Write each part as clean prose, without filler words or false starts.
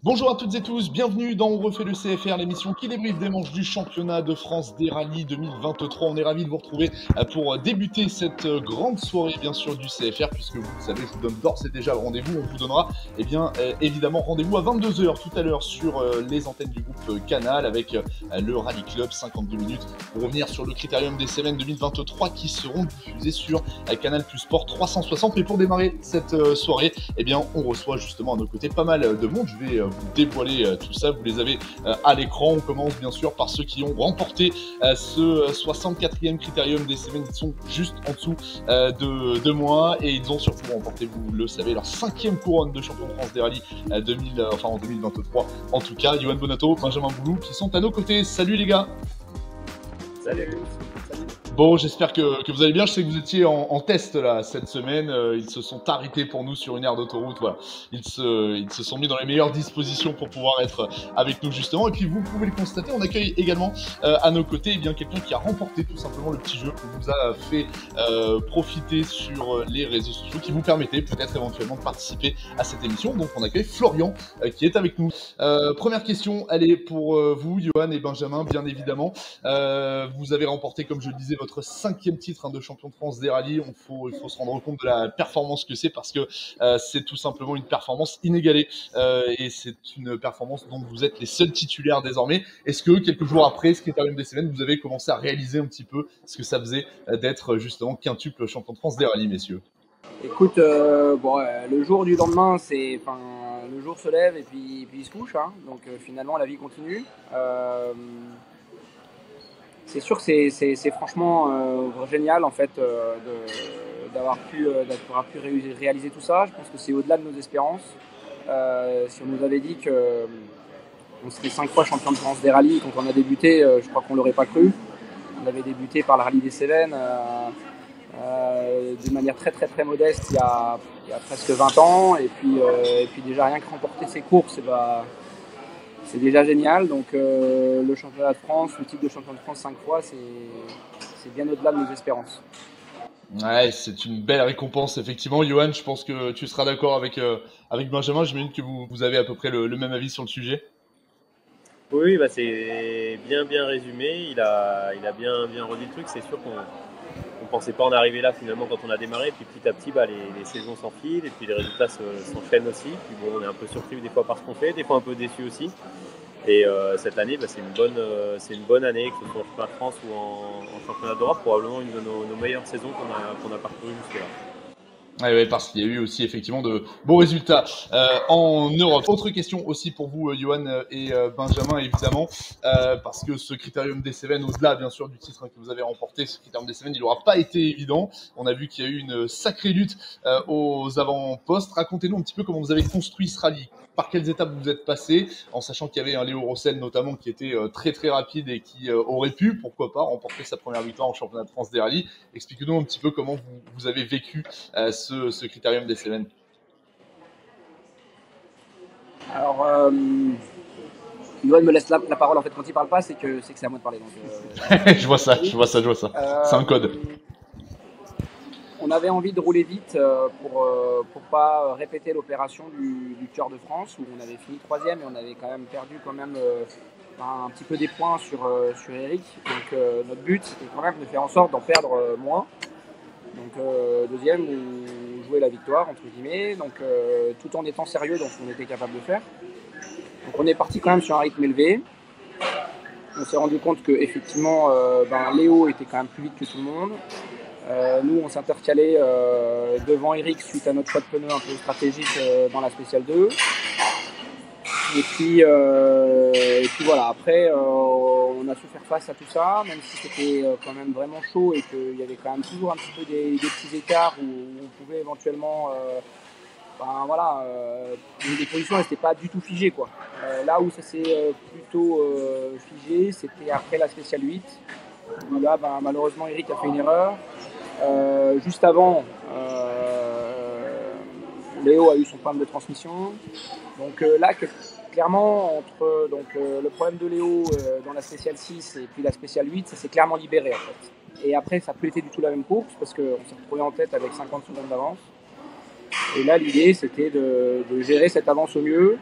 Bonjour à toutes et tous, bienvenue dans On refait le CFR, l'émission qui débriefe des manches du championnat de France des rallyes 2023. On est ravis de vous retrouver pour débuter cette grande soirée bien sûr du CFR, puisque vous le savez, je vous donne d'ores et déjà le rendez-vous. On vous donnera évidemment rendez-vous à 22h tout à l'heure sur les antennes du groupe Canal avec le Rally Club, 52 minutes pour revenir sur le Critérium des Cévennes 2023 qui seront diffusés sur Canal Plus Sport 360. Mais pour démarrer cette soirée, on reçoit justement à nos côtés pas mal de monde. Je vais vous dévoiler tout ça, vous les avez à l'écran. On commence bien sûr par ceux qui ont remporté ce 64e Critérium des Cévennes. Ils sont juste en dessous de moi et ils ont surtout remporté, vous le savez, leur 5e couronne de champion de France des rallyes en 2023. En tout cas, Johan Bonato, Benjamin Boulou qui sont à nos côtés. Salut les gars. Salut. Bon, j'espère que vous allez bien. Je sais que vous étiez en test là cette semaine. Ils se sont arrêtés pour nous sur une aire d'autoroute. Voilà. Ils se sont mis dans les meilleures dispositions pour pouvoir être avec nous justement. Et puis vous pouvez le constater, on accueille également à nos côtés quelqu'un qui a remporté tout simplement le petit jeu qu'on vous a fait profiter sur les réseaux sociaux, qui vous permettait peut-être éventuellement de participer à cette émission. Donc on accueille Florian qui est avec nous. Première question, elle est pour vous, Johan et Benjamin, bien évidemment. Vous avez remporté, comme je le disais, votre 5e titre de champion de France des rallyes. Il faut se rendre compte de la performance que c'est, parce que c'est tout simplement une performance inégalée et c'est une performance dont vous êtes les seuls titulaires désormais. Est-ce que quelques jours après ce Critérium des Cévennes, vous avez commencé à réaliser un petit peu ce que ça faisait d'être justement quintuple champion de France des rallyes, messieurs? Écoute, le jour du lendemain, le jour se lève et puis il se couche, hein. Donc finalement la vie continue. C'est sûr que c'est franchement génial en fait d'avoir pu réaliser tout ça. Je pense que c'est au-delà de nos espérances. Si on nous avait dit qu'on serait 5 fois champion de France des rallyes quand on a débuté, je crois qu'on ne l'aurait pas cru. On avait débuté par le rallye des Cévennes d'une manière très très très modeste il y a presque 20 ans. Et puis déjà rien que remporter ces courses, c'est déjà génial. Donc le championnat de France, le titre de champion de France 5 fois, c'est bien au-delà de nos espérances. Ouais, c'est une belle récompense, effectivement. Johan, je pense que tu seras d'accord avec Benjamin. J'imagine que vous avez à peu près le même avis sur le sujet. Oui, c'est bien résumé. Il a bien redit le truc. C'est sûr qu'on pensait pas en arriver là finalement quand on a démarré. Puis petit à petit, les saisons s'enfilent et puis les résultats s'enchaînent aussi. Puis bon, on est un peu surpris des fois par ce qu'on fait, des fois un peu déçu aussi. Et cette année, c'est une bonne année, que ce soit en championnat de France ou en championnat d'Europe, probablement une de nos meilleures saisons qu'on a parcourues jusque-là. Ouais, parce qu'il y a eu aussi effectivement de beaux résultats en Europe. Autre question aussi pour vous, Johan et Benjamin, évidemment, parce que ce Critérium des Cévennes, au-delà bien sûr du titre que vous avez remporté, ce Critérium des Cévennes, il n'aura pas été évident. On a vu qu'il y a eu une sacrée lutte aux avant-postes. Racontez-nous un petit peu comment vous avez construit ce rallye. Par quelles étapes vous êtes passé, en sachant qu'il y avait un Léo Rossel notamment qui était très très rapide et qui aurait pu, pourquoi pas, remporter sa première victoire en championnat de France des rallyes. Expliquez-nous un petit peu comment vous avez vécu ce Critérium des Cévennes. Alors, Johan me laisse la parole en fait quand il parle pas, c'est que c'est à moi de parler. Donc, je vois ça. C'est un code. On avait envie de rouler vite pour pas répéter l'opération du Tour de France où on avait fini 3e et on avait quand même perdu un petit peu des points sur Eric. Donc notre but c'était quand même de faire en sorte d'en perdre moins. Donc deuxième, on jouait la victoire entre guillemets, donc tout en étant sérieux dans ce qu'on était capable de faire. Donc on est parti quand même sur un rythme élevé. On s'est rendu compte qu'effectivement, Léo était quand même plus vite que tout le monde. Nous, on s'intercalait devant Eric suite à notre choix de pneus un peu stratégique dans la spéciale 2. Et puis voilà, après, on a su faire face à tout ça, même si c'était quand même vraiment chaud et qu'il y avait quand même toujours un petit peu des petits écarts où on pouvait éventuellement... les positions n'étaient pas du tout figées, quoi. Là où ça s'est plutôt figé, c'était après la spéciale 8, où là, malheureusement, Eric a fait une erreur. Juste avant, Léo a eu son problème de transmission. Donc là, clairement, entre le problème de Léo dans la spéciale 6 et puis la spéciale 8, ça s'est clairement libéré en fait. Et après, ça n'a plus été du tout la même course parce qu'on s'est retrouvé en tête avec 50 secondes d'avance. Et là, l'idée, c'était de gérer cette avance au mieux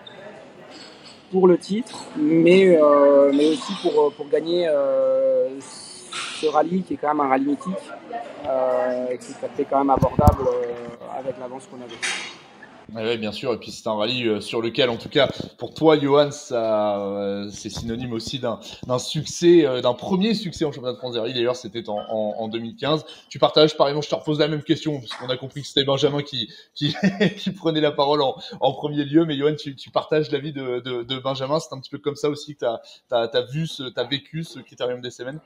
pour le titre, mais aussi pour gagner ce rallye qui est quand même un rallye mythique et qui est quand même abordable avec l'avance qu'on avait. Oui, bien sûr. Et puis c'est un rallye sur lequel, en tout cas, pour toi, Johan, ça, c'est synonyme aussi d'un succès, d'un premier succès en championnat de France des rallyes. D'ailleurs, c'était en 2015. Tu partages, pareillement, je te repose la même question, parce qu'on a compris que c'était Benjamin qui prenait la parole en premier lieu. Mais Johan, tu partages l'avis de Benjamin. C'est un petit peu comme ça aussi que t'as vécu ce Critérium des Cévennes.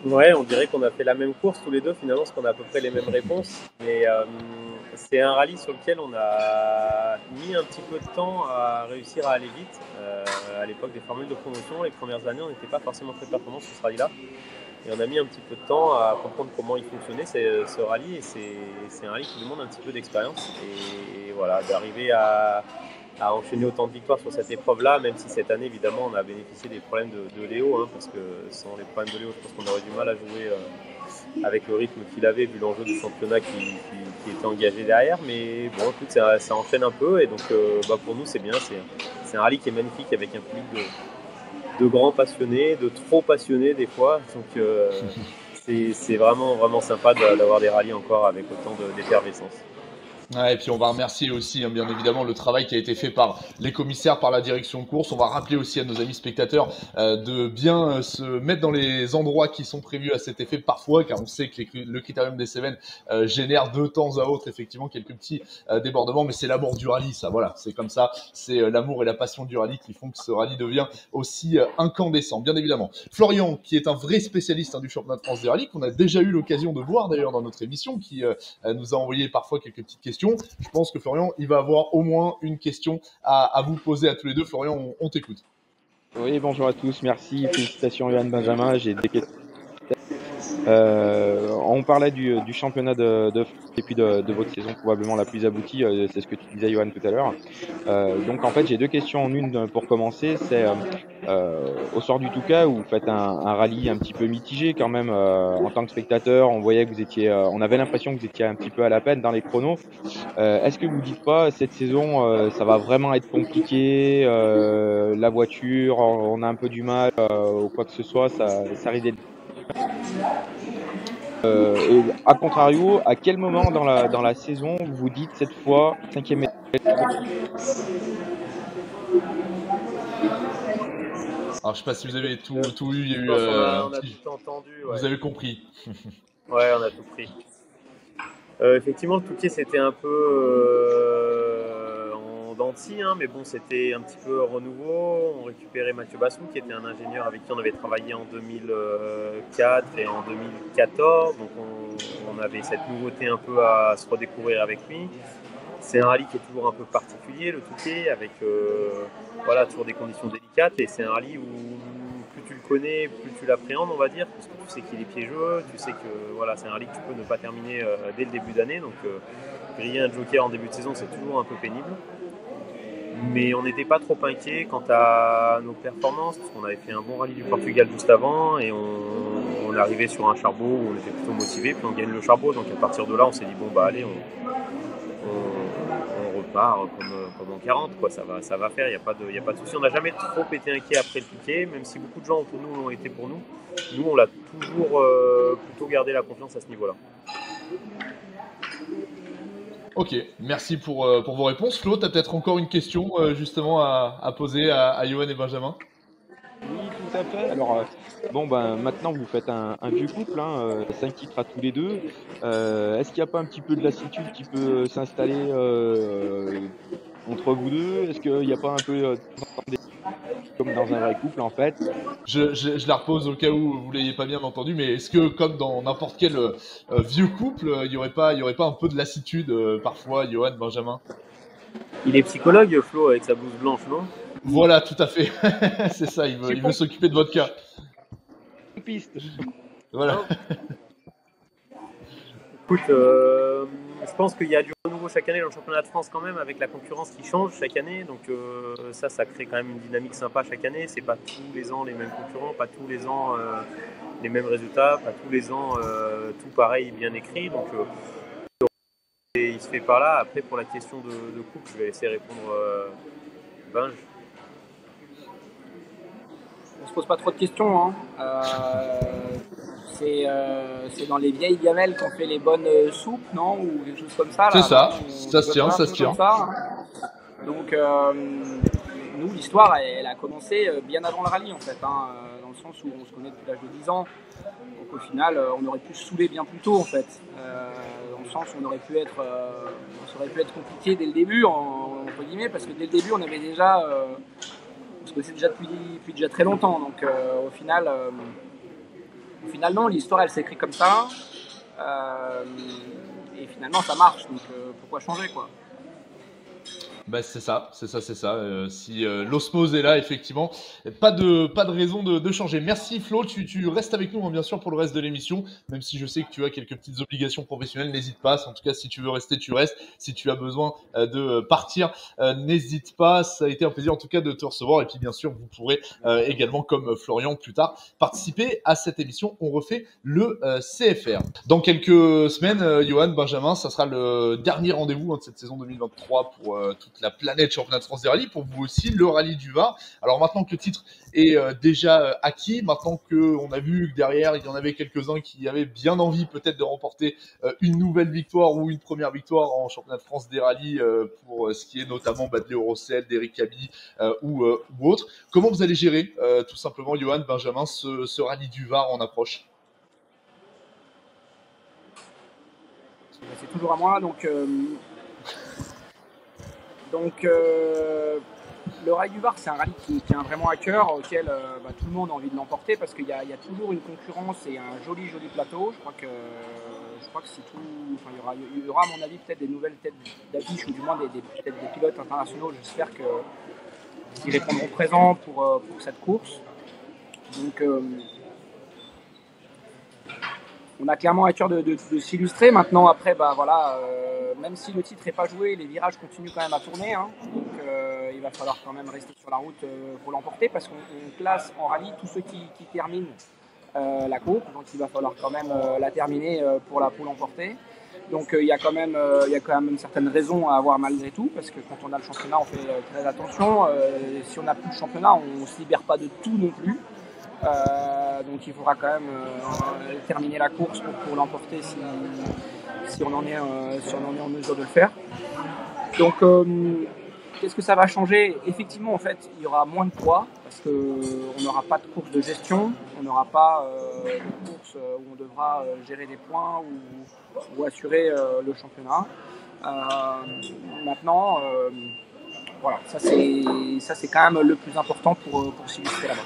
Ouais, on dirait qu'on a fait la même course tous les deux finalement, parce qu'on a à peu près les mêmes réponses. Mais c'est un rallye sur lequel on a mis un petit peu de temps à réussir à aller vite. À l'époque des formules de promotion, les premières années, on n'était pas forcément très performants sur ce rallye-là. Et on a mis un petit peu de temps à comprendre comment il fonctionnait ce rallye. Et c'est un rallye qui demande un petit peu d'expérience. Et voilà, d'arriver à enchaîner autant de victoires sur cette épreuve-là, même si cette année, évidemment, on a bénéficié des problèmes de Léo, hein, parce que sans les problèmes de Léo, je pense qu'on aurait du mal à jouer avec le rythme qu'il avait, vu l'enjeu du championnat qui était engagé derrière. Mais bon, écoute, ça enchaîne un peu, et donc pour nous, c'est bien. C'est un rallye qui est magnifique, avec un public de grands passionnés, de trop passionnés des fois. Donc c'est vraiment, vraiment sympa d'avoir des rallyes encore avec autant d'effervescence. Ouais, et puis on va remercier aussi, hein, bien évidemment, le travail qui a été fait par les commissaires, par la direction de course. On va rappeler aussi à nos amis spectateurs de bien se mettre dans les endroits qui sont prévus à cet effet parfois, car on sait que le Critérium des Cévennes génère de temps à autre effectivement quelques petits débordements, mais c'est l'amour du rallye, ça, voilà, c'est comme ça, c'est l'amour et la passion du rallye qui font que ce rallye devient aussi incandescent, bien évidemment. Florian, qui est un vrai spécialiste du championnat de France des rallyes, qu'on a déjà eu l'occasion de voir d'ailleurs dans notre émission, qui nous a envoyé parfois quelques petites questions. Je pense que Florian, il va avoir au moins une question à vous poser à tous les deux. Florian, on t'écoute. Oui, bonjour à tous, merci, félicitations Johan, Benjamin, j'ai des questions. On parlait du championnat de France et puis de votre saison probablement la plus aboutie, c'est ce que tu disais Johan tout à l'heure. Donc en fait j'ai deux questions en une pour commencer. C'est au sort du Touquet où vous faites un rallye un petit peu mitigé quand même en tant que spectateur. On voyait que vous étiez, on avait l'impression que vous étiez un petit peu à la peine dans les chronos. Est-ce que vous dites pas cette saison ça va vraiment être compliqué, la voiture, on a un peu du mal ou quoi que ce soit, ça risque d'être. Et à contrario, à quel moment dans la saison vous vous dites cette fois, 5e étape? Alors je sais pas si vous avez tout eu, il y a eu. On a tout entendu. Ouais. Vous avez compris. Ouais, on a tout pris. Effectivement, le Touquet c'était un peu en dents de scie, hein, mais bon, c'était un petit peu renouveau. On récupérait Mathieu Bassou, qui était un ingénieur avec qui on avait travaillé en 2004 et en 2014. Donc on avait cette nouveauté un peu à se redécouvrir avec lui. C'est un rallye qui est toujours un peu particulier, le Touquet, avec toujours des conditions délicates. Et c'est un rallye où plus tu le connais, plus tu l'appréhendes, on va dire, parce que tu sais qu'il est piégeux, tu sais que c'est un rallye que tu peux ne pas terminer dès le début d'année. Donc griller un joker en début de saison, c'est toujours un peu pénible. Mais on n'était pas trop inquiet quant à nos performances, parce qu'on avait fait un bon rallye du Portugal juste avant, et on est arrivé sur un charbot où on était plutôt motivé, puis on gagne le charbot. Donc à partir de là, on s'est dit allez, on repart comme en 40, quoi. Ça va faire, il n'y a pas de souci. On n'a jamais trop été inquiet après le Touquet, même si beaucoup de gens pour nous l'ont été pour nous. Nous, on l'a toujours plutôt gardé la confiance à ce niveau-là. Ok, merci pour vos réponses. Flo, tu as peut-être encore une question justement à poser à Johan et Benjamin? Oui, tout à fait. Alors, bon, ben, maintenant, vous faites un vieux couple, hein, 5 titres à tous les deux. Est-ce qu'il n'y a pas un petit peu de lassitude qui peut s'installer entre vous deux? Est-ce qu'il n'y a pas un peu comme dans un vrai couple, en fait? Je la repose au cas où vous l'ayez pas bien entendu, mais est-ce que, comme dans n'importe quel vieux couple, il y aurait pas un peu de lassitude parfois, Johan, Benjamin? Il est psychologue, Flo, avec sa blouse blanche, non? Voilà, tout à fait. C'est ça, il veut s'occuper de votre cas. Piste. Voilà. Écoute, je pense qu'il y a du renouveau chaque année dans le championnat de France quand même, avec la concurrence qui change chaque année. Donc ça crée quand même une dynamique sympa chaque année. C'est pas tous les ans les mêmes concurrents, pas tous les ans les mêmes résultats, pas tous les ans tout pareil, bien écrit. Donc et il se fait par là. Après, pour la question de couple, je vais laisser répondre Binge. On se pose pas trop de questions. Hein. C'est dans les vieilles gamelles qu'on fait les bonnes soupes, non? Ou quelque chose comme ça. Là. C'est ça, On ça se tient, ça se tient. Ça, hein. Donc, nous, l'histoire, elle a commencé bien avant le rallye, en fait, hein, dans le sens où on se connaît depuis l'âge de 10 ans. Donc, au final, on aurait pu se saouler bien plus tôt, en fait. Dans le sens où ça aurait pu être compliqué dès le début, entre guillemets, parce que dès le début, on avait déjà... parce que c'est déjà depuis déjà très longtemps. Donc, au final, non, l'histoire, elle s'écrit comme ça. Et finalement, ça marche. Donc, pourquoi changer, quoi? Bah c'est ça. Si l'osmose est là, effectivement, pas de raison de changer. Merci Flo, tu restes avec nous hein, bien sûr pour le reste de l'émission, même si je sais que tu as quelques petites obligations professionnelles, n'hésite pas. En tout cas, si tu veux rester, tu restes. Si tu as besoin de partir, n'hésite pas. Ça a été un plaisir en tout cas de te recevoir. Et puis bien sûr, vous pourrez également, comme Florian plus tard, participer à cette émission. On refait le CFR. Dans quelques semaines, Johan, Benjamin, ça sera le dernier rendez-vous hein, de cette saison 2023 pour toute la planète championnat de France des rallyes, pour vous aussi, le rallye du Var. Alors maintenant que le titre est déjà acquis, maintenant qu'on a vu que derrière, il y en avait quelques-uns qui avaient bien envie peut-être de remporter une nouvelle victoire ou une première victoire en championnat de France des rallyes pour ce qui est notamment de Léo Rossel, d'Eric Cabi ou autre. Comment vous allez gérer tout simplement, Johan, Benjamin, ce rallye du Var en approche? C'est toujours à moi, donc le rallye du Var, c'est un rallye qui tient vraiment à cœur, auquel tout le monde a envie de l'emporter parce qu'il y a toujours une concurrence et un joli plateau. Je crois que c'est tout. Enfin, il y aura à mon avis peut-être des nouvelles têtes d'affiche ou du moins peut-être des pilotes internationaux. J'espère qu'ils répondront présent pour cette course. Donc on a clairement à cœur de s'illustrer. Maintenant, après, même si le titre n'est pas joué, les virages continuent quand même à tourner. Hein. Donc, il va falloir quand même rester sur la route pour l'emporter parce qu'on classe en rallye tous ceux qui terminent la course. Donc, il va falloir quand même la terminer pour l'emporter. Donc, il y a quand même une certaine raison à avoir malgré tout parce que quand on a le championnat, on fait très attention. Si on n'a plus le championnat, on ne se libère pas de tout non plus. Donc il faudra quand même terminer la course pour l'emporter si on en est en mesure de le faire. Donc qu'est-ce que ça va changer? Effectivement, en fait, il y aura moins de poids parce qu'on n'aura pas de course de gestion, on n'aura pas de course où on devra gérer des points ou assurer le championnat. Maintenant, voilà, ça c'est quand même le plus important pour s'illustrer là-bas.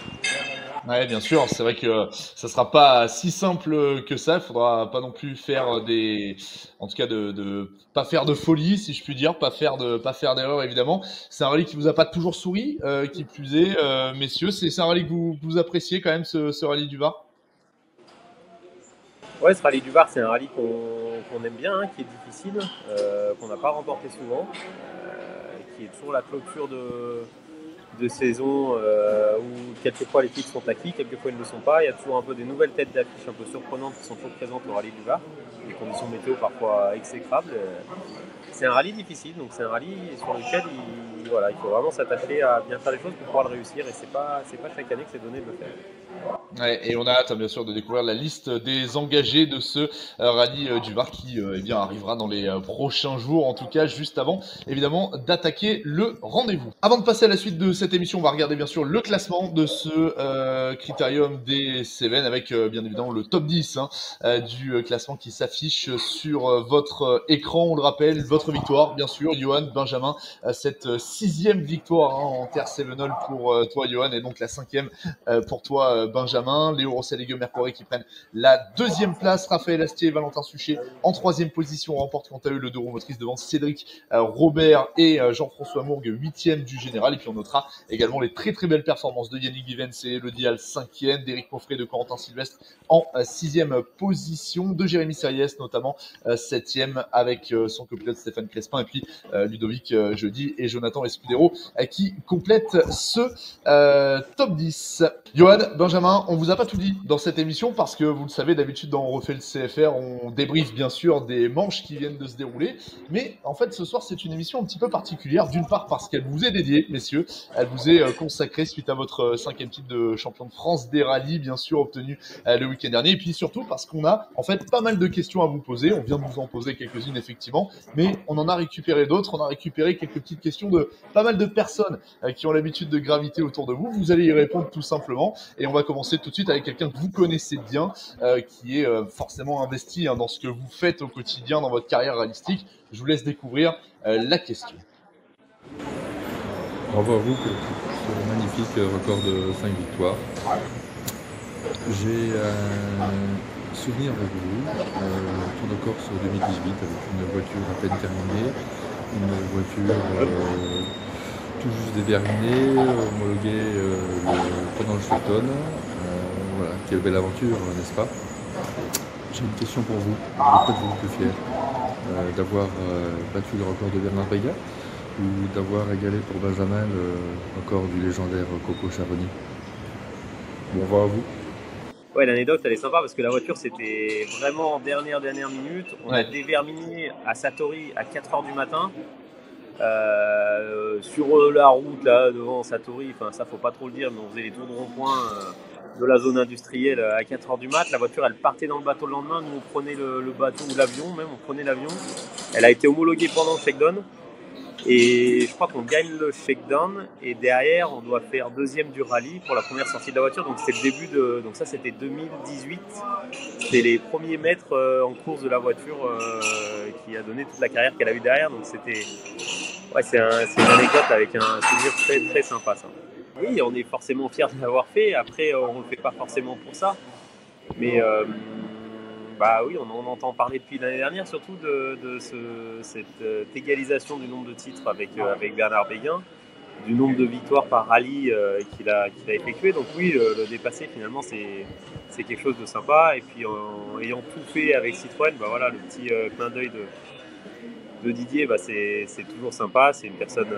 Ouais, bien sûr, c'est vrai que ça sera pas si simple que ça. Il faudra pas non plus faire en tout cas de pas faire de folie, si je puis dire, pas faire d'erreur évidemment. C'est un rallye qui vous a pas toujours souri, qui plus est, messieurs. C'est un rallye que vous appréciez quand même, ce rallye du Var. Ouais, ce rallye du Var, c'est un rallye qu'on aime bien, hein, qui est difficile, qu'on n'a pas remporté souvent, qui est toujours la clôture de saison où quelquefois les titres sont acquis, quelquefois ils ne le sont pas. Il y a toujours un peu des nouvelles têtes d'affiche un peu surprenantes qui sont toujours présentes au rallye du Var. Des conditions météo parfois exécrables. C'est un rallye difficile, donc c'est un rallye sur lequel il faut vraiment s'attacher à bien faire les choses pour pouvoir le réussir. Et c'est pas chaque année que c'est donné de le faire. Ouais, et on a hâte, bien sûr, de découvrir la liste des engagés de ce rallye du Var qui eh bien, arrivera dans les prochains jours, en tout cas juste avant, évidemment, d'attaquer le rendez-vous. Avant de passer à la suite de cette émission, on va regarder bien sûr le classement de ce Critérium des Cévennes avec bien évidemment le top 10 du classement qui s'affiche sur votre écran. On le rappelle, votre victoire, bien sûr, Johan, Benjamin, cette 6e victoire en terre cévenole pour toi, Johan, et donc la 5e pour toi, Benjamin. Léo Rossel et Guillaume Mercoret qui prennent la 2e place. Raphaël Astier et Valentin Suchet en 3e position remportent quant à eux le 2 roues motrices devant Cédric Robert et Jean-François Mourgue, 8e du général. Et puis on notera également les très très belles performances de Yannick Vivens et Elodie Dial, 5e, d'Éric Moffret, de Corentin Sylvestre en 6e position, de Jérémy Sériès notamment 7e avec son copilote Stéphane Crespin, et puis Ludovic Jeudi et Jonathan Escudero qui complètent ce top 10. Johan, Benjamin, on vous a pas tout dit dans cette émission parce que vous le savez, d'habitude dans On refait le CFR, on débriefe bien sûr des manches qui viennent de se dérouler, mais en fait ce soir c'est une émission un petit peu particulière, d'une part parce qu'elle vous est dédiée, messieurs, elle vous est consacrée suite à votre 5e titre de champion de France des rallyes, bien sûr obtenu le week-end dernier, et puis surtout parce qu'on a en fait pas mal de questions à vous poser, on vient de vous en poser quelques-unes effectivement, mais on en a récupéré d'autres, on a récupéré quelques petites questions de pas mal de personnes qui ont l'habitude de graviter autour de vous, vous allez y répondre tout simplement, et on va commencer tout de suite avec quelqu'un que vous connaissez bien, qui est forcément investi dans ce que vous faites au quotidien dans votre carrière rallistique. Je vous laisse découvrir la question. Bravo à vous pour ce magnifique record de 5 victoires. J'ai un souvenir de vous, Tour de Corse 2018 avec une voiture à peine terminée, une voiture tout juste déterminée, homologuée pendant le Shepton. Voilà, quelle belle aventure, n'est-ce pas? J'ai une question pour vous, peut-être vous le plus fier, d'avoir battu le record de Bernard Bégat ou d'avoir égalé pour Benjamin le record du légendaire Coco Charony. Bon vent à vous. Ouais, l'anecdote elle est sympa parce que la voiture c'était vraiment en dernière minute. On a déverminé à Satori à 4h du matin. Sur la route là devant Satori, enfin ça faut pas trop le dire, mais on faisait les tours de rond-point de la zone industrielle à 4h du mat. La voiture elle partait dans le bateau le lendemain, nous on prenait le bateau ou l'avion même, on prenait l'avion. Elle a été homologuée pendant le shakedown et je crois qu'on gagne le shakedown et derrière on doit faire 2e du rallye pour la première sortie de la voiture, donc c'est le début de, donc ça c'était 2018, c'était les premiers mètres en course de la voiture qui a donné toute la carrière qu'elle a eu derrière, donc c'était ouais, c'est une anecdote avec un souvenir très très sympa ça. Oui, on est forcément fiers de l'avoir fait, après on ne le fait pas forcément pour ça, mais bah oui, on entend parler depuis l'année dernière surtout de cette égalisation du nombre de titres avec Bernard Béguin, du nombre de victoires par rallye qu'il a effectué, donc oui, le dépasser finalement c'est quelque chose de sympa, et puis en ayant tout fait avec Citroën, bah voilà, le petit clin d'œil de Didier, bah c'est toujours sympa, c'est une personne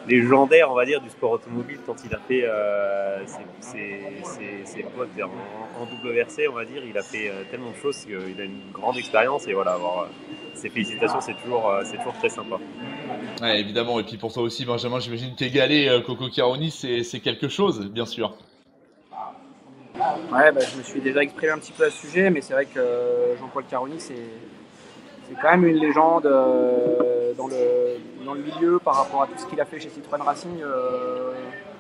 légendaire on va dire du sport automobile quand il a fait ses potes en WRC on va dire, il a fait tellement de choses qu'il a une grande expérience et voilà, avoir ses félicitations c'est toujours très sympa. Ouais, évidemment, et puis pour toi aussi Benjamin, j'imagine qu'égaler Coco Charony c'est quelque chose, bien sûr. Ouais, je me suis déjà exprimé un petit peu à ce sujet, mais c'est vrai que Jean-Paul Charony c'est quand même une légende dans le milieu par rapport à tout ce qu'il a fait chez Citroën Racing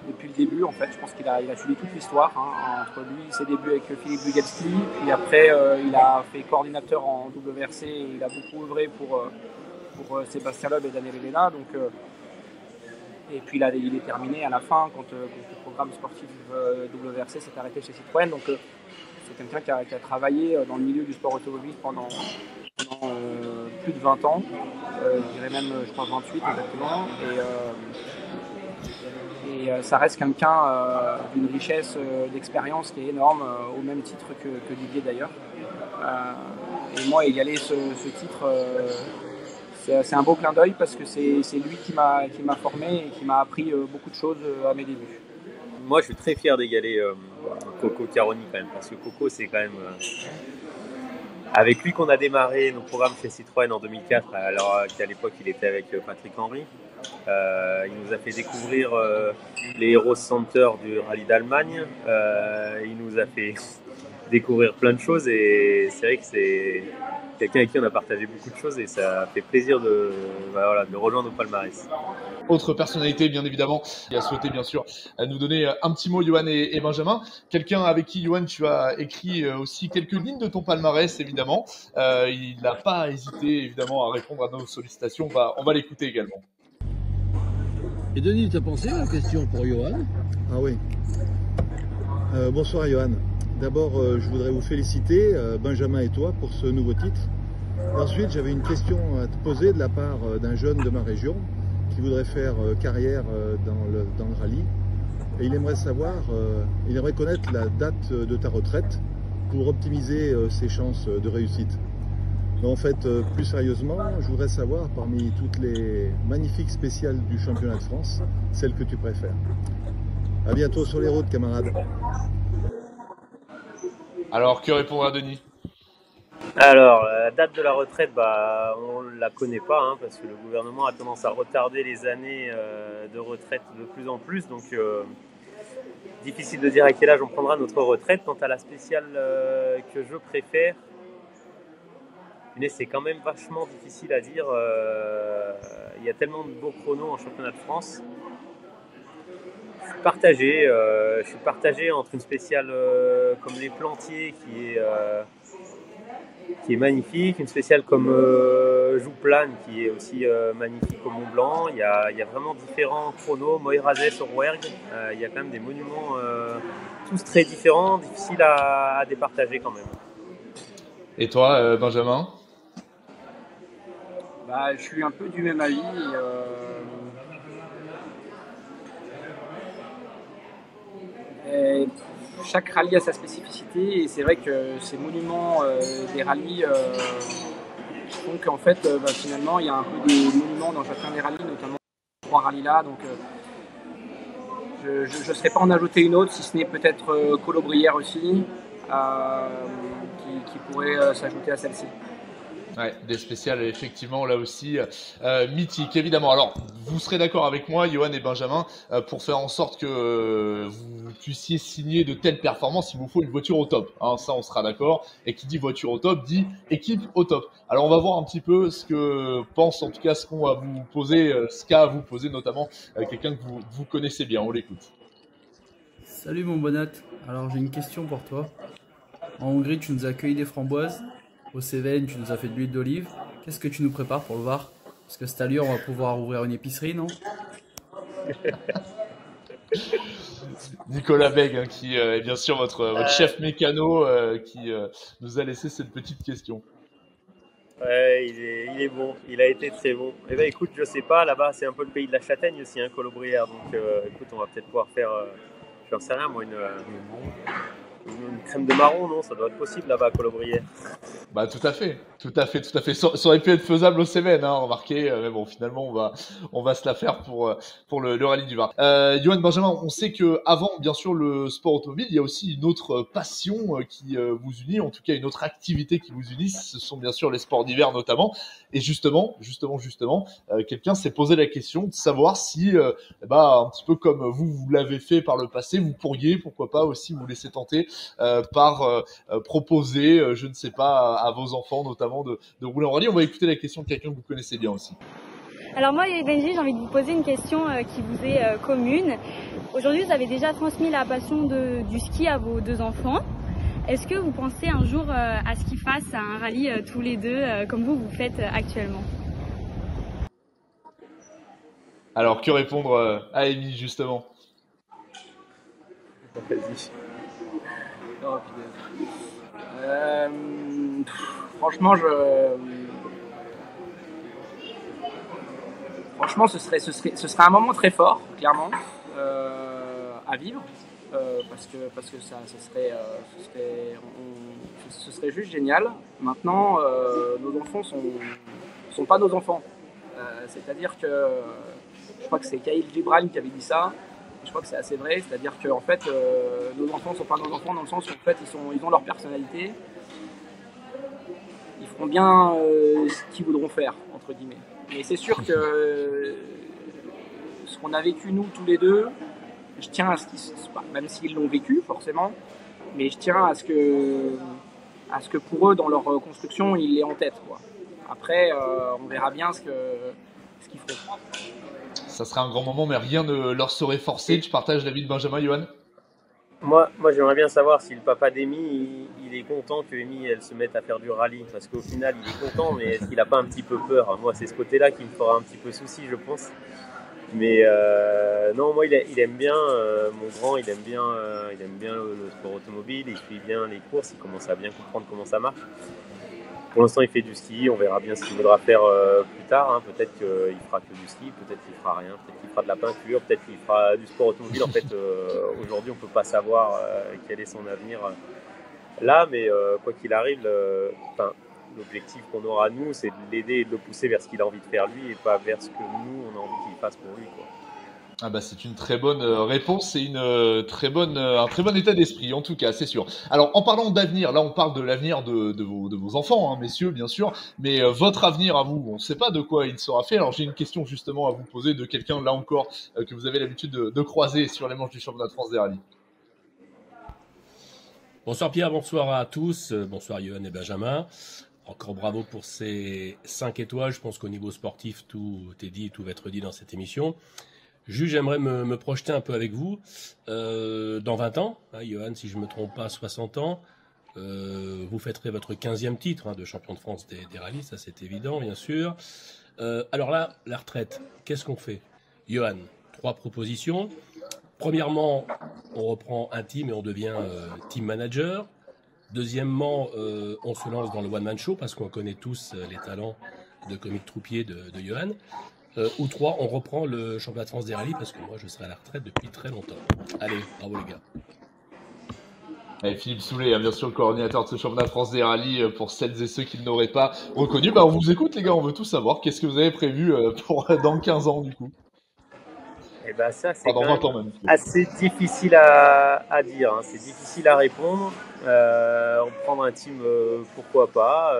depuis le début. En fait, je pense qu'il a suivi toute l'histoire entre lui, ses débuts avec Philippe Bugalski, puis après il a fait coordinateur en WRC et il a beaucoup œuvré pour Sébastien Loeb et Daniel Elena. Et puis il est terminé à la fin quand le programme sportif WRC s'est arrêté chez Citroën. Donc c'est quelqu'un qui a travaillé dans le milieu du sport automobile pendant plus de 20 ans, je dirais même, je crois 28 exactement, et ça reste quelqu'un d'une richesse d'expérience qui est énorme, au même titre que Didier d'ailleurs. Et moi, égaler ce titre, c'est un beau clin d'œil parce que c'est lui qui m'a formé et qui m'a appris beaucoup de choses à mes débuts. Moi, je suis très fier d'égaler Coco Charony quand même, parce que Coco, c'est quand même avec lui qu'on a démarré nos programmes chez Citroën en 2004, alors qu'à l'époque il était avec Patrick Henry. Il nous a fait découvrir les Heroes Center du rallye d'Allemagne. Il nous a fait découvrir plein de choses et c'est vrai que c'est quelqu'un avec qui on a partagé beaucoup de choses et ça fait plaisir de le rejoindre au palmarès. Autre personnalité, bien évidemment, qui a souhaité, bien sûr, nous donner un petit mot, Johan et Benjamin. Quelqu'un avec qui, Johan, tu as écrit aussi quelques lignes de ton palmarès, évidemment. Il n'a pas hésité, évidemment, à répondre à nos sollicitations. On va l'écouter également. Et Denis, tu as pensé à la question pour Johan? Ah oui. Bonsoir Johan. D'abord, je voudrais vous féliciter, Benjamin et toi, pour ce nouveau titre. Ensuite, j'avais une question à te poser de la part d'un jeune de ma région qui voudrait faire carrière dans le rallye. Et il aimerait savoir, il aimerait connaître la date de ta retraite pour optimiser ses chances de réussite. Mais en fait, plus sérieusement, je voudrais savoir, parmi toutes les magnifiques spéciales du championnat de France, celle que tu préfères. À bientôt sur les routes, camarades. Alors, que répondra Denis? Alors, la date de la retraite, on ne la connaît pas, hein, parce que le gouvernement a tendance à retarder les années de retraite de plus en plus. Donc, difficile de dire à quel âge on prendra notre retraite. Quant à la spéciale que je préfère, mais c'est quand même vachement difficile à dire. Il y a tellement de beaux chronos en championnat de France. Je suis partagé entre une spéciale comme les Plantiers qui est magnifique, une spéciale comme Jouplane qui est aussi magnifique au Mont Blanc. Il y a vraiment différents chronos, Moirazès sur Rouergue. Il y a quand même des monuments tous très différents, difficiles à départager quand même. Et toi, Benjamin? Je suis un peu du même avis. Chaque rallye a sa spécificité et c'est vrai que ces monuments des rallyes font qu'en fait finalement il y a un peu des monuments dans chacun des rallyes, notamment les 3 rallyes là. Donc je ne serais pas en ajouter une autre, si ce n'est peut-être Colobrières aussi, qui pourrait s'ajouter à celle-ci. Ouais, des spéciales effectivement là aussi mythiques évidemment. Alors vous serez d'accord avec moi, Johan et Benjamin, pour faire en sorte que vous puissiez signer de telles performances, il vous faut une voiture au top. Hein, ça on sera d'accord. Et qui dit voiture au top dit équipe au top. Alors on va voir un petit peu ce que pense en tout cas ce qu'on va vous poser, ce qu'a à vous poser notamment quelqu'un que vous connaissez bien. On l'écoute. Salut mon bonat. Alors j'ai une question pour toi. En Hongrie tu nous as cueilli des framboises. Au Cévennes, tu nous as fait de l'huile d'olive. Qu'est-ce que tu nous prépares pour le Var? Parce que cette allure, on va pouvoir ouvrir une épicerie, non? Nicolas Bègue, hein, qui est bien sûr votre chef mécano, qui nous a laissé cette petite question. Ouais, il est bon, il a été très bon. Eh ben écoute, je sais pas, là-bas c'est un peu le pays de la châtaigne aussi, hein, Colobrières. Donc écoute, on va peut-être pouvoir faire, j'en sais rien moi, une crème de marron, non? Ça doit être possible là-bas à Colobrières. Bah tout à fait. Ça aurait pu être faisable au Cévennes, hein, remarquez, mais bon, finalement, on va se la faire pour le rallye du Var. Johan, Benjamin, on sait que avant, bien sûr, le sport automobile, il y a aussi une autre passion qui vous unit, en tout cas une autre activité qui vous unit, ce sont bien sûr les sports d'hiver notamment. Et justement, quelqu'un s'est posé la question de savoir si, un petit peu comme vous l'avez fait par le passé, vous pourriez, pourquoi pas aussi vous laisser tenter par proposer, je ne sais pas, à vos enfants notamment de rouler en rallye. On va écouter la question de quelqu'un que vous connaissez bien aussi. Alors moi, Benji, j'ai envie de vous poser une question qui vous est commune. Aujourd'hui, vous avez déjà transmis la passion du ski à vos 2 enfants. Est-ce que vous pensez un jour à ce qu'ils fassent un rallye tous les 2 comme vous faites actuellement? Alors, que répondre à Amy, justement? Vas-y. Oh, franchement, ce serait un moment très fort, clairement, à vivre, parce que ce serait juste génial. Maintenant, nos enfants sont pas nos enfants. C'est-à-dire que je crois que c'est Khalil Gibran qui avait dit ça. Je crois que c'est assez vrai, c'est-à-dire que en fait, nos enfants ne sont pas nos enfants dans le sens où en fait, ils ont leur personnalité. Ils feront bien ce qu'ils voudront faire, entre guillemets. Mais c'est sûr que qu'on a vécu nous tous les deux, je tiens à ce qu'ils, même s'ils l'ont vécu forcément, mais je tiens à ce que pour eux, dans leur construction, ils l'aient en tête, quoi. Après, on verra bien ce qu'ils feront. Ça serait un grand moment, mais rien ne leur serait forcé. Tu partages l'avis de Benjamin, Johan? Moi, j'aimerais bien savoir si le papa d'Amy, il est content que Amy, elle se mette à faire du rallye. Parce qu'au final, il est content, mais est-ce qu'il n'a pas un petit peu peur? Moi, c'est ce côté-là qui me fera un petit peu souci, je pense. Mais non, moi, il aime bien, mon grand, il aime bien le sport automobile, il suit bien les courses, il commence à bien comprendre comment ça marche. Pour l'instant, il fait du ski, on verra bien ce qu'il voudra faire plus tard. Hein. Peut-être qu'il fera que du ski, peut-être qu'il fera rien, peut-être qu'il fera de la peinture, peut-être qu'il fera du sport automobile. En fait, aujourd'hui, on ne peut pas savoir quel est son avenir là, mais quoi qu'il arrive, l'objectif qu'on aura, nous, c'est de l'aider et de le pousser vers ce qu'il a envie de faire lui et pas vers ce que nous, on a envie qu'il fasse pour lui, quoi. Ah bah c'est une très bonne réponse et un très bon état d'esprit en tout cas, c'est sûr. Alors en parlant d'avenir, là on parle de l'avenir de vos enfants, hein, messieurs bien sûr, mais votre avenir à vous, on ne sait pas de quoi il sera fait. Alors j'ai une question justement à vous poser de quelqu'un là encore que vous avez l'habitude de croiser sur les manches du championnat de France des rallyes. Bonsoir Pierre, bonsoir à tous, bonsoir Johan et Benjamin. Encore bravo pour ces 5 étoiles, je pense qu'au niveau sportif tout est dit, tout va être dit dans cette émission. Juste, j'aimerais me projeter un peu avec vous. Dans 20 ans, hein, Johan, si je ne me trompe pas, 60 ans, vous fêterez votre 15e titre de champion de France des rallyes, ça c'est évident, bien sûr. Alors là, la retraite, qu'est-ce qu'on fait? Johan, 3 propositions. Premièrement, on reprend un team et on devient team manager. Deuxièmement, on se lance dans le one-man show parce qu'on connaît tous les talents de comique troupier de Johan. Ou 3, on reprend le championnat de France des rallyes parce que moi je serai à la retraite depuis très longtemps. Allez, bravo les gars. Et Philippe Soulet, bien sûr le coordinateur de ce championnat de France des rallyes, pour celles et ceux qui ne l'auraient pas reconnu. Bah, on vous écoute les gars, on veut tout savoir. Qu'est-ce que vous avez prévu pour dans 15 ans du coup? Et ben ça c'est dans 20 ans même. Assez difficile à dire, hein. C'est difficile à répondre. Prendre un team, pourquoi pas.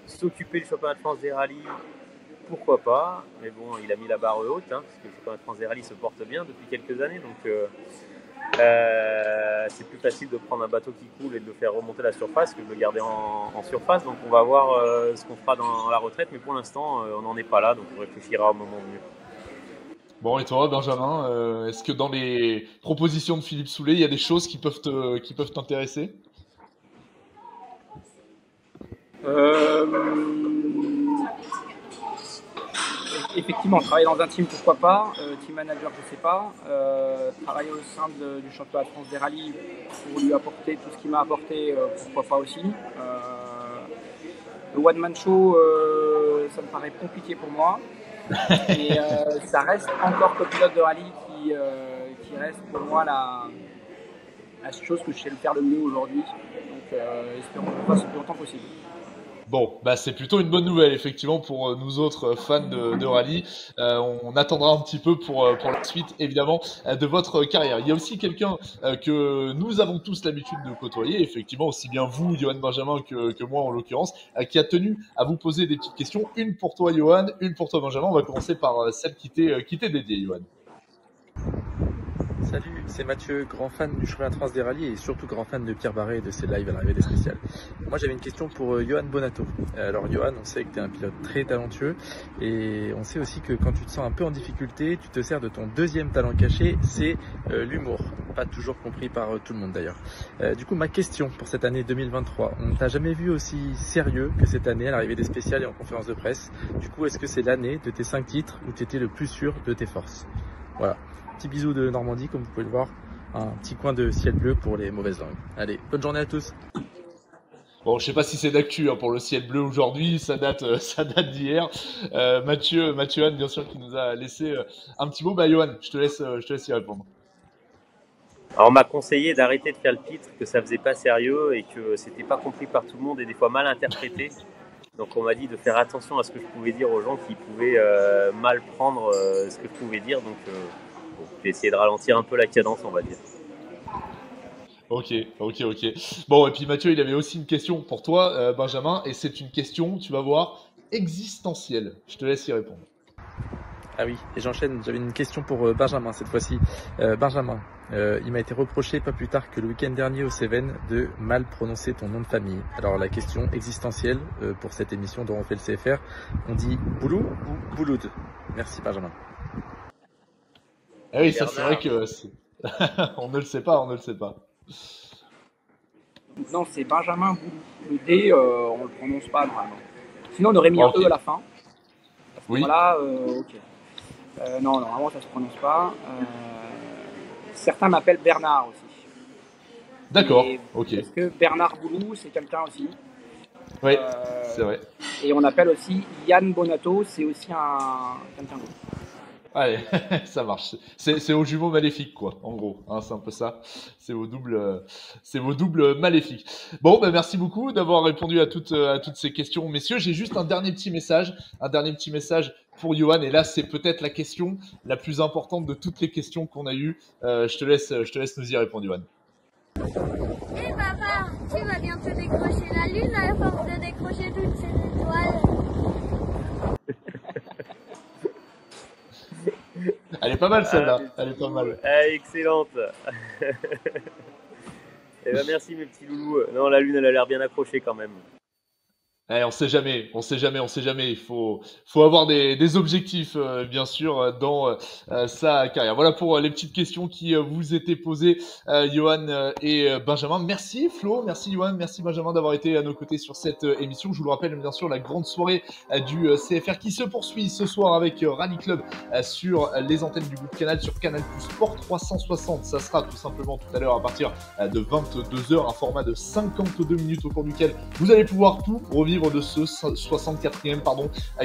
S'occuper du championnat de France des rallyes, pourquoi pas, mais bon, il a mis la barre haute, hein, parce que le championnat de France des rallyes se porte bien depuis quelques années, donc c'est plus facile de prendre un bateau qui coule et de le faire remonter à la surface que de le garder en surface, donc on va voir ce qu'on fera dans la retraite, mais pour l'instant, on n'en est pas là, donc on réfléchira au moment venu. Bon, et toi, Benjamin, est-ce que dans les propositions de Philippe Soulet, il y a des choses qui peuvent t'intéresser? Effectivement, travailler dans un team, pourquoi pas. Team manager, je sais pas. Travailler au sein du championnat de France des rallyes pour lui apporter tout ce qu'il m'a apporté, pourquoi pas aussi. Le one-man show, ça me paraît compliqué pour moi. Et ça reste encore copilote de rallye qui reste pour moi la chose que je sais le faire le mieux aujourd'hui. Donc espérons qu'on fasse le plus longtemps possible. Bon, bah c'est plutôt une bonne nouvelle effectivement pour nous autres fans de rallye. On attendra un petit peu pour la suite évidemment de votre carrière. Il y a aussi quelqu'un que nous avons tous l'habitude de côtoyer, effectivement aussi bien vous, Johan Benjamin, que moi en l'occurrence, qui a tenu à vous poser des petites questions. Une pour toi Johan, une pour toi Benjamin. On va commencer par celle qui t'est dédiée, Johan. Salut, c'est Mathieu, grand fan du championnat de France des rallyes et surtout grand fan de Pierre Barret et de ses lives à l'arrivée des spéciales. Moi j'avais une question pour Johan Bonato. Alors Johan, on sait que tu es un pilote très talentueux et on sait aussi que quand tu te sens un peu en difficulté, tu te sers de ton deuxième talent caché, c'est l'humour. Pas toujours compris par tout le monde d'ailleurs. Du coup ma question pour cette année 2023, on t'a jamais vu aussi sérieux que cette année à l'arrivée des spéciales et en conférence de presse. Du coup est-ce que c'est l'année de tes 5 titres où tu étais le plus sûr de tes forces? Voilà. Petit bisou de Normandie, comme vous pouvez le voir, un petit coin de ciel bleu pour les mauvaises langues. Allez, bonne journée à tous. Bon, je sais pas si c'est d'actu pour le ciel bleu aujourd'hui, ça date d'hier. Mathieu Anne, bien sûr, qui nous a laissé un petit mot. Bah, Johan, je te laisse y répondre. Alors, on m'a conseillé d'arrêter de faire le titre, que ça faisait pas sérieux et que c'était pas compris par tout le monde et des fois mal interprété. Donc, on m'a dit de faire attention à ce que je pouvais dire aux gens qui pouvaient mal prendre ce que je pouvais dire. Donc, j'ai essayé de ralentir un peu la cadence, on va dire. Ok. Bon, et puis Mathieu, il avait aussi une question pour toi, Benjamin, et c'est une question, tu vas voir, existentielle. Je te laisse y répondre. Ah oui, et j'enchaîne, j'avais une question pour Benjamin cette fois-ci. Benjamin, il m'a été reproché pas plus tard que le week-end dernier au Cévennes de mal prononcer ton nom de famille. Alors la question existentielle pour cette émission dont on fait le CFR, on dit Boulou ou Bouloud? Merci Benjamin. Ah oui, ça c'est vrai que on ne le sait pas, on ne le sait pas. Non, c'est Benjamin Boulou. Le D, on le prononce pas normalement. Sinon, on aurait mis un E à la fin. Oui. Voilà, ok. Non, normalement, ça se prononce pas. Certains m'appellent Bernard aussi. D'accord, ok. Est-ce que Bernard Boulou, c'est quelqu'un aussi? Oui, c'est vrai. Et on appelle aussi Yann Bonato, c'est aussi quelqu'un d'autre. Allez, ça marche. C'est aux jumeaux maléfiques, quoi, en gros. Hein, c'est un peu ça. C'est vos doubles maléfiques. Bon, ben merci beaucoup d'avoir répondu à toutes ces questions, messieurs. J'ai juste un dernier petit message pour Johan. Et là, c'est peut-être la question la plus importante de toutes les questions qu'on a eues. Je te laisse nous y répondre, Johan. Eh papa, tu vas bientôt décrocher la lune à force de décrocher toutes ces étoiles. Elle est pas mal celle-là, elle est pas mal. Excellente. Eh ben merci mes petits loulous. Non, la lune elle a l'air bien accrochée quand même. On sait jamais. Il faut avoir des objectifs, bien sûr, dans sa carrière. Voilà pour les petites questions qui vous étaient posées, Johan et Benjamin. Merci Flo, merci Johan, merci Benjamin d'avoir été à nos côtés sur cette émission. Je vous le rappelle, bien sûr, la grande soirée du CFR qui se poursuit ce soir avec Rally Club sur les antennes du groupe Canal, sur Canal Plus Sport 360. Ça sera tout simplement tout à l'heure à partir de 22h, un format de 52 minutes au cours duquel vous allez pouvoir tout revivre de ce 64e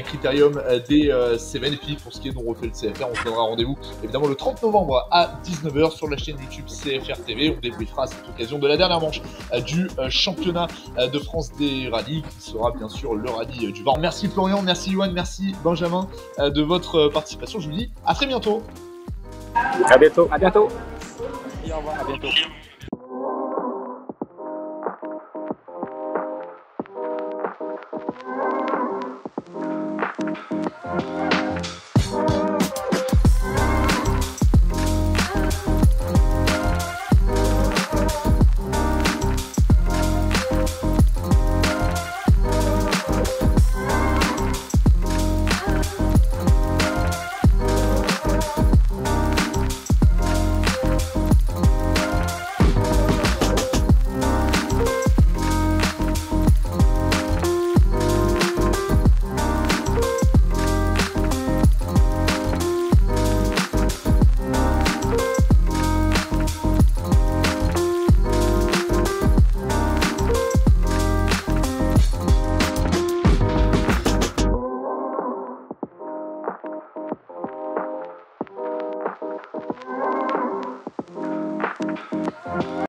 critérium des Cévennes. Et puis pour ce qui est dont on refait le CFR, on se donnera rendez-vous évidemment le 30 novembre à 19h sur la chaîne YouTube CFR TV. On débriefera à cette occasion de la dernière manche du championnat de France des rallyes qui sera bien sûr le rallye du Var. Merci Florian, merci Johan, merci Benjamin de votre participation. Je vous dis à très bientôt. À bientôt. À bientôt. Et au revoir, à bientôt.